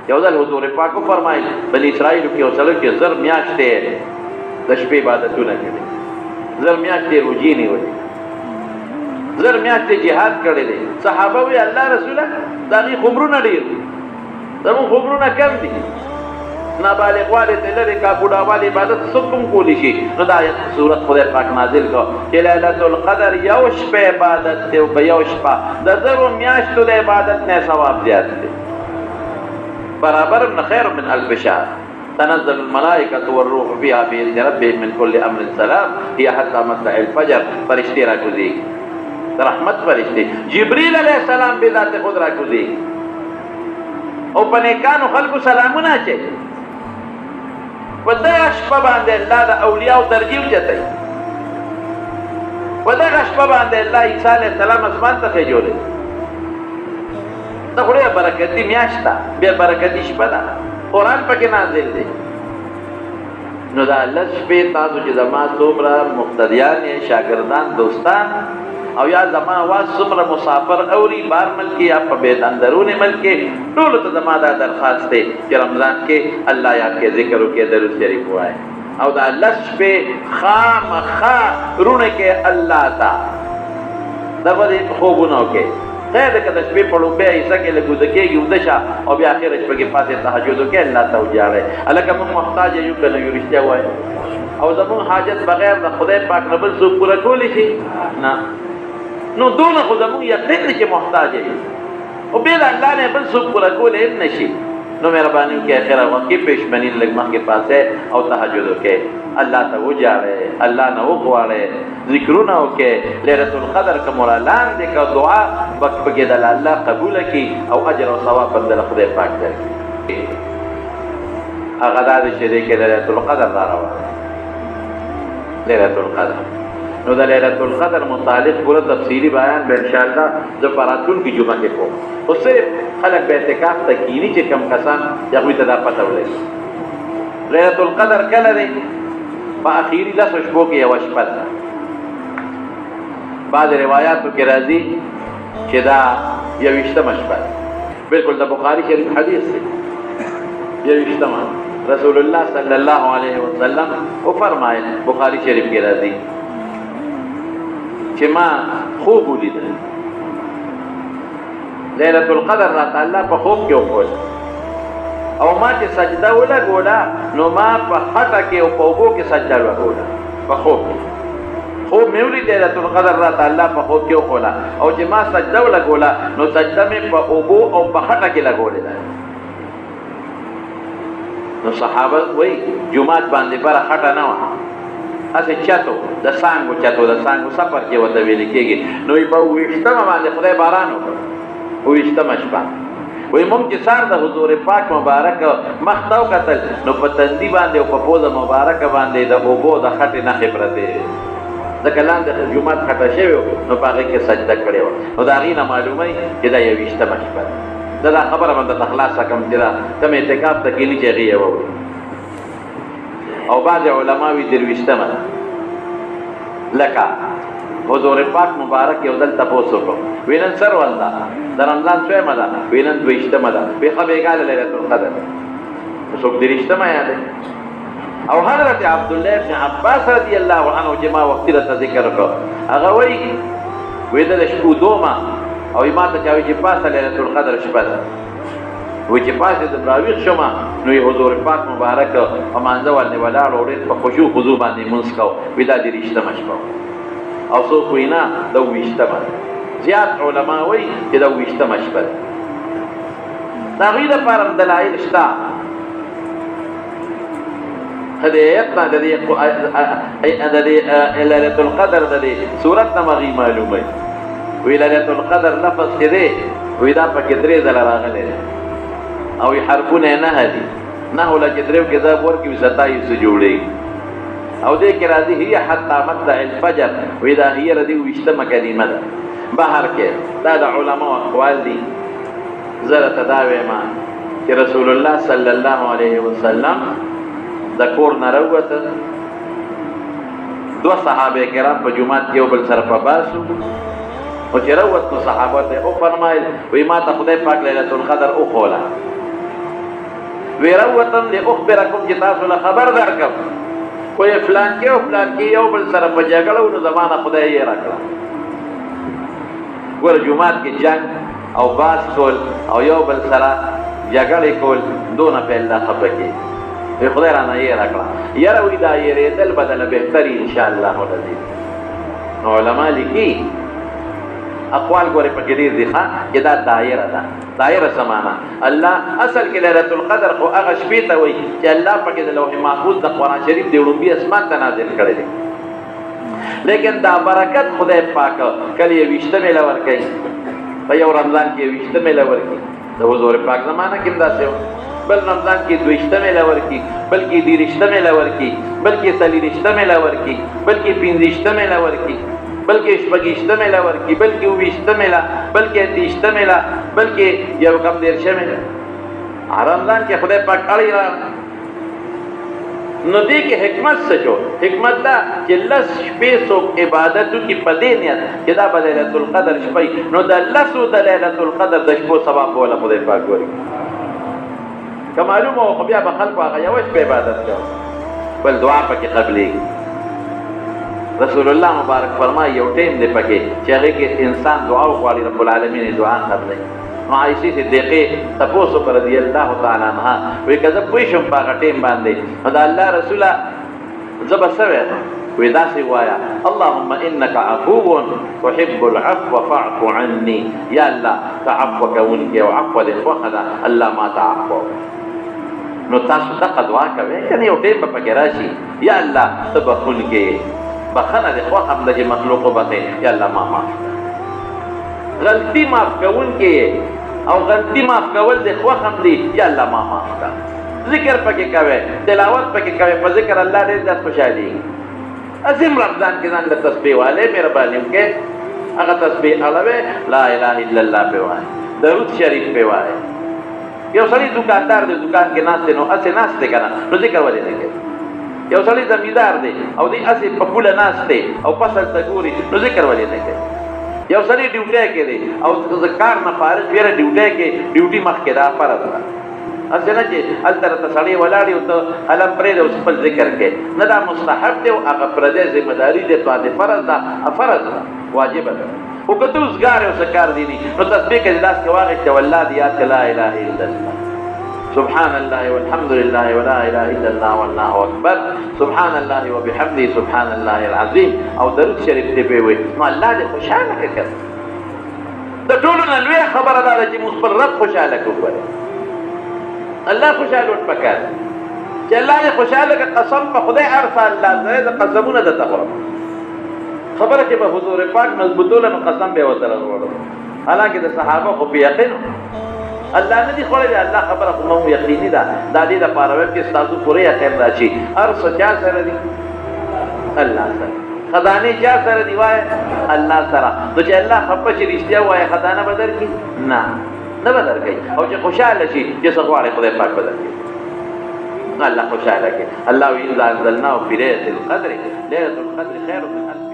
یو ځل حضور پاک فرمایي بني اسرائیل کې اوسلو کې زر میاشتې د شپې عبادتونه کړي، زر میاشتې روزي نیولې، زر میاشتې جهاد کړی دی. صحابه وی الله رسوله دا غي خبرونه ډیر زمون خبرونه کم دي، نابالغ والے ته لري کا بوډا والے عبادت سکم کولی شي. نو دا آیت سورت خدای پاک نازل کو چې ليله القدر یو شپه عبادت ته او یو شپه د زرو میاشتو د عبادت نه ثواب زیات دی، برابر من خیر من الف شهر. تنزل الملائکة والروح فيها بإذن ربهم من كل أمر سلام هي حتى مطلع الفجر. فرشتي راکوزي رحمت فرشتي جبريل عليه السلام بذات خود راکوزي او پنیکانو خلقو سلامونه اچي. ودغه شپه باندې الله د اولیاء ترجیح چتای، ودغه شپه باندې الله عیسی علیه السلام اسمان ته جوړي. دا خوري برکتی میاشتا بیا برکتی شپه ده، قرآن پکې نازل دی. نو دا الله شپې تاسو چې زما څومره مقتدیان شاګردان دوستان او یا زما واس څومره مسافر اوري بار ملک یا په بیت اندرون ملک ټول ته زما دا درخواست دی چې رمضان کې الله یاد کې ذکر وکړي، درود شریف وایي او دا الله شپې خامخا رونه کې الله تا دغه خوبونه وکړي. خیر ده که د شپې په لومبۍ حصه کې لږ وده کېږي وده شه او بیا اخره شپه کې پاسې تهجد وکړي، الله ته وجاړئ. هلکه موږ محتاج یو که نه یو رښتیا وایو او زموږ حاجت بغیر د خدای پاک نه بل څوک پوره کولی شي نه. نو دونه خو زموږ یقین دی چې محتاج یو او بې د الله نه بل څوک پوره کولی هم نه شي. نو مهرباني وکړئ اخره وخت کې پېشمني لږ مخکې پاسئ او تهجد وکړئ، الله ته وجاړئ، الله نه وغواړئ، ذکرونه وکړئ. ليله القدر که مو رالان دی که دعا پکې د الله قبوله کړي او اجر او ثواب به د خدای پاک درکړي. هغه دا دی چې دی کې ليله القدر را روانه ليله القدر. نو د ليله القدر متعلق پوره تفصیلی بیان به انشاءالله زه په راتلونکي جمعه کې کوم. خو صرف خلک به اعتکاف ته کینی چې کم کسان هغوی ته دا پته ولګي ليله القدر کله دی. په اخیری 10 شپو کې یوه شپه ده. بعض روایاتو کې راځي چې دا 21مه شپه ده. بالکل د بخاري شریف حدیث دی 21مه. رسول الله صلی الله علیه وسلم او فرمایل بخاری شریف کې راځي چې ما خوب ولیدل ليله القدر را تعالی په خوب کې وکړ او ما چې سجده ولګوله نو ما په خټه کې او په اوبو کې سجده وکړه. په خوب مې ولید ليله القدر را تعالی په خوب کې وکړه او چې ما سجده ولګوله نو سجده مې په اوبو او په خټه کې لګولې ده. نو صحابه وای جمعات باندې بره خټه نه وه، هسې چتو د سانګو سفر کې ورته ویل کېږي. نو په 28مه باندې خدای باران وکړ 28مه شپه. وایي موږ چې سار د حضور پاک مبارک مخ ته وکتل نو په تندي باندې او په پوزه مبارکه باندې د اوبو د خټې نښې پرتې وې، ځکه لاندې جومات خټه شوی و نو په هغې کې سجده کړې وه. نو د هغې نه معلوموي چې دا 28مه شپه ده. دا خبره من درته خلاصه کړم چې دا کوم اعتکاف ته کیني چې هغې یې واوري. او بعض علما وی 23مه ده. لکه حضور پاک مبارک یو دل تپوس وکړو وی نن سر والله د رمضان 6مه ده، وی نن 22مه ده، وی ښه بېګاله ليله القدر څوک 23مه یادوي. او حضرت عبدالله ابن عباس رضی الله عنه چې ما وختي درته ذکر وکړو هغه وایي د شپو دومه او ما ته چا وایي چې پاسه ليله القدر شپه ده. وایي چې پاسېدم راویښ شومه نو یې حضور پاک مبارک په مانځه باندې ولاړ او ډېر په خشوع خضوع باندې لمونځ کو. وایي دا 23مه شپه او څوک وایي نه دا 20مه. زیات علما وایي چې دا 20مه شپه ده. د هغوی دپاره دلایل شته. هدایت نه د دې ليله القدر د دې صورت نه مغی معلوموي. وی ليله القدر لفظ چې دی وی دا پکې 3 ځله راغلی دی او حرفونه یې 9 دي. 9 له چې 3 کې ضرب ورکړي 27 جوړېږي. او دې کې راځي هي حتی مطلع الفجر وی دا هي ردي 20مه کلمه ده. بهر کې دا د علماو اقوال دي. زه راته دا وایم چې رسول الله صلی الله علیه وسلم د کور نه راووته 2 صحابه کرام په جومات کې یو بل سره په باسو او چې راووت نو صحابه ته او فرمایل وی ما ته خدای پاک ليله القدر وښوله ویروتم لاخبرکم چې تاسو له خبر درکم وی فلان کې او فلان کې یو بل سره په جګړه نو زمانه خدای یې راکړه ګوره جومات کې جنگ او باس کول او یو بل سره جګړې کول دونه په الله خفه کې وی خدای رانه یې راکړه یاره وی دا یېرېدل بدله بهتري انشاءالله العزیز نو علما لیکي اقوال ګورې پکې ډېر دي ښه چې دا دایره ده دایره سمانه الله اصل کې ليله القدر خو هغه شپې ته وایي چې الله پکې د لوح محفوظ د قرآن شریف د وړومبي اسمان ته نازل کړی دی لیکن دا برکت خدای پاک کله یې 20 میله ورکوي په یو رمضان کې 20 میله ورکوي د حضور پاک زمانه کې همداسې و بل رمضان کې 20 میله ورکوي بلکې 30 میله ورکوي بلکې 40 میله ورکوي بلکې 50 میله ورکوي بلکې 20 میله ورکوي بلکې 20 میله بلکې 30 میله بلکې یو کم 10 میله رمضان کې خدای پاک اړي را نو دې کې حکمت څه جو حکمت دا چې لس شپې څوک عبادتو کې پدې نیت چې دا به ليله القدر شپې نو د لسو د ليله القدر د شپو ثواب ولا خدای پاک ورکړي که معلومه خو بیا به خلکو هغه یو شپه عبادت کوي بل دعا پکې قبلېږي رسول الله مبارک فرمایي یو ټیم دی پکې چې هغه کې انسان دعا وغواړي رب العالمین دعا قبلې نو عائشې صدیقې تاسو پر رضی الله تعالی عنها وی کزه پوه شم په هغه ټیم باندې دا الله رسوله زب سوي وی دا سی وایا اللهم انك عفو تحب العفو فاعف عني یا الله تعفو کوونکی او عفو دې خوخه الله ما تعفو نو تاسو دغه دعا کوئ کنه یو ټیم په کې راشي یا الله تبخل کې بخنه دې خوخه د مخلوق وبته یا الله ما معاف غلطی معاف کوونکی او غلطی معاف کول د خوخم دی یا الله ما معاف کړه ذکر پکې کوي تلاوت پکې کوي په ذکر الله دې ذات خوشالي عظیم رمضان کې ځان له تسبیح والے مهرباني وکړي هغه تسبیح الوه لا اله الا الله په وای درود شریف په وای یو سړی دکاندار دی دکان کې ناشته نو اسه ناشته کنه نو ذکر ولې نه کوي یو سړی زمیندار دی او دې اسه په پوله ناشته او فصل ته ګوري نو ذکر ولې نه کوي یو سړی ډیوټي کې دی او ذکر نه فارغ ویره ډیوټي کې ډیوټي مخکې دا فرض ده اسنه چې التر ته سړی ولاړی او ته علم پرې د خپل ذکر کې نه دا مستحب دی او هغه پر دې ذمہ داری دی ته فرض ده فرض ده واجب ده او کته وسګار او سکار دي نو تسبیح کې لاس کې واغې ته والله دی لا اله الا الله سبحان الله والحمد لله ولا اله الا الله والله اكبر سبحان الله وبحمده سبحان الله العظيم او درود شریف دی په وي نو الله دې خوشاله کړي د ټولو نه لوی خبره ده چې موږ پر رب خوشاله کوو الله خوشاله وټ پکار چې الله دې خوشاله کړي قسم په خدای ارسل الله زه قسمونه د تخرم خبره چې په حضور پاک مضبوطوله نو قسم به وتره وروړو حالانکه د صحابه خو په یقین الله نه دی خوړلې الله خبره خو مو یقیني ده د دې لپاره چې تاسو پوره یقین راشي هر څه چا سره دي الله سره خزانه چا سره دی وای الله سره نو چې الله خپل شي رښتیا وای خزانه بدر کی نه بدر کوي او چې خوشاله شي چې څنګه وای خدای پاک بدر کوي الله خوشاله کوي الله وی انزلنا فی ليله القدر خیر من